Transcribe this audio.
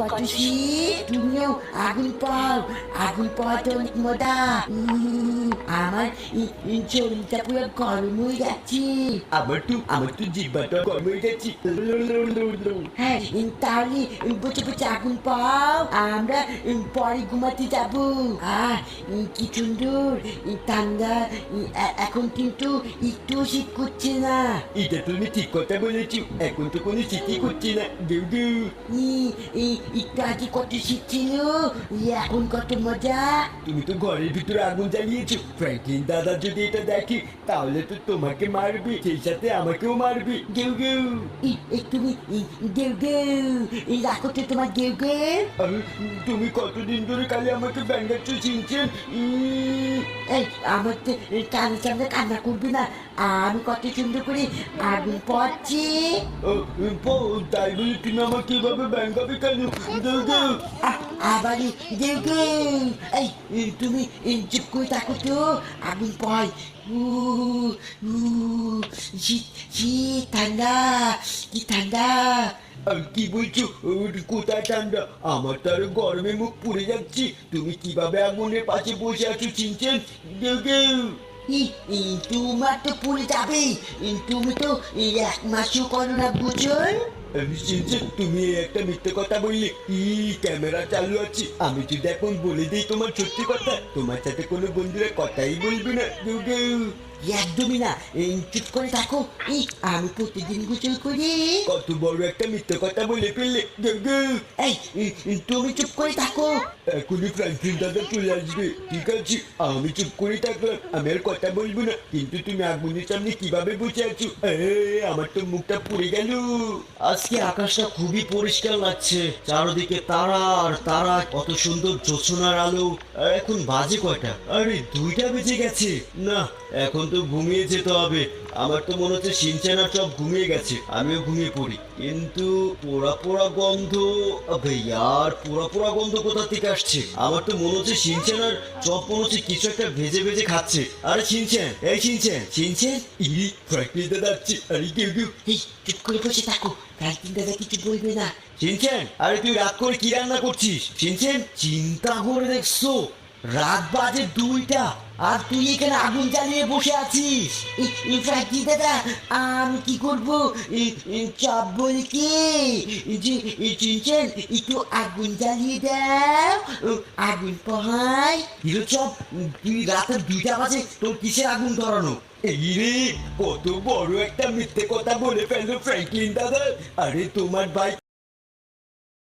কত শীত, তুমিও আগুন পাও। আগুন পাওয়াতে অনেক মজা। আমার শরীরটা পুরো গরম হয়ে যাচ্ছে। আমার তো জিহ্বাটা গরম হয়ে যাচ্ছে। হ্যাঁ, তাহলে বসে বসে আগুন পাও, আমরা পরে ঘুমাতে যাব। আর কি সুন্দর ঠান্ডা। এখন কিন্তু একটু শীত করছে না। এটা তুমি ঠিক কথা বলেছো, এখন তো কোনো শীতই করছে না। দেউ দেউ। একটু আগে কত শীত ছিল, এখন কত মজা। তুমি তো ঘরের ভিতরে আগুন জ্বালিয়েছো। ফ্র্যাঙ্কলিন দাদা যদি এটা দেখে তাহলে তো তোমাকে মারবে, সেই সাথে আমাকেও মারবে। গেউ গেউ। তুমি গেউ গেউ রাখো তো তোমার গেউ গেউ। তুমি কতদিন ধরে খালি আমাকে ব্যাঙ্গাচ্ছ চিনছেন? এই আমার তো কানে সামনে কান্না করবি না। আমি কত সুন্দর করে আগুন পাচ্ছি। তাই বলে তুমি আমাকে এভাবে ব্যাঙ্গাবে কেন? গেউ গেউ। আবার গেউ গেউ। এই তুমি চুপ করে থাকো তো, আগুন পাই। উ উ শীত শীত, ঠান্ডা, কি ঠান্ডা। কি বলছো? কোথায় ঠান্ডা? আমার তো আরো গরমে মুখ পুড়ে যাচ্ছি। তুমি কিভাবে আগুনের পাশে বসে আছো চিনছেন? গেউ গেউ। তোমার তো পুড়ে যাবে। তুমি তো 1 মাসও করো না গোসল। চিনছেন, তুমি একটা মিথ্যে কথা বললে। ক্যামেরা চালু আছে, আমি যদি এখন বলে দিই তোমার সত্যি কথা, তোমার সাথে কোনো বন্ধুরা কথাই বলবে না। গেউ গেউ। একদমই না, চুপ করে থাকো। আমি প্রতিদিন গোসল করি। কত বড় একটা মিথ্যে কথা বলে ফেললে। গেউ গেউ। তুমি চুপ করে থাকো। এখনই ফ্র্যাঙ্কলিন দাদা চলে আসবে। ঠিক আছে, আমি চুপ করে থাকলাম, আমি আর কথা বলবো না। কিন্তু তুমি আগুনের সামনে কিভাবে বসে আছো? আমার তো মুখটা পুড়ে গেল। আজকে আকাশটা খুবই পরিষ্কার লাগছে, চারদিকে তারা আর তারা, কত সুন্দর জোছনার আলো। আর এখন বাজে কয়টা? আরে 2টা বেজে গেছে। না, এখন তো ঘুমিয়ে যেতে হবে। আমার তো মনে হচ্ছে সিনচান আর সব ঘুমিয়ে গেছে, আমিও ঘুমিয়ে পড়ি। কিন্তু পোড়া পোড়া গন্ধ, আবে ইয়ার, পোড়া পোড়া গন্ধ কোথা থেকে আসছে? আমার তো মনে হচ্ছে সিনচান আর সব মনে হচ্ছে কিছু একটা ভেজে ভেজে খাচ্ছে। আরে সিনচান, এই সিনচান, সিনচান। ফ্র্যাঙ্কলিন দাদা আসছে। আরে গেউ গেউ। চুপ করে বসে থাকো, ফ্র্যাঙ্কলিন দাদা কিছু বলবে না। সিনচান, আরে তুই রাত করে কি রান্না করছিস? সিনচান, চিন্তা করে দেখছো রাত বাজে 2টা আর তুই এখানে আগুন জ্বালিয়ে বসে আছিস? ফ্র্যাঙ্কলিন দাদা, আমি কি করবো? সব বলি কি যে চিনছেন, একটু আগুন জ্বালিয়ে দাও, আগুন পোহাই। হিরো চপ, তুই রাতে 2টা বাজে তোর কিসের আগুন ধরানো? এই রে, কত বড় একটা মিথ্যে কথা বলে ফেললো ফ্র্যাঙ্কলিন দাদা। আরে তোমার ভাই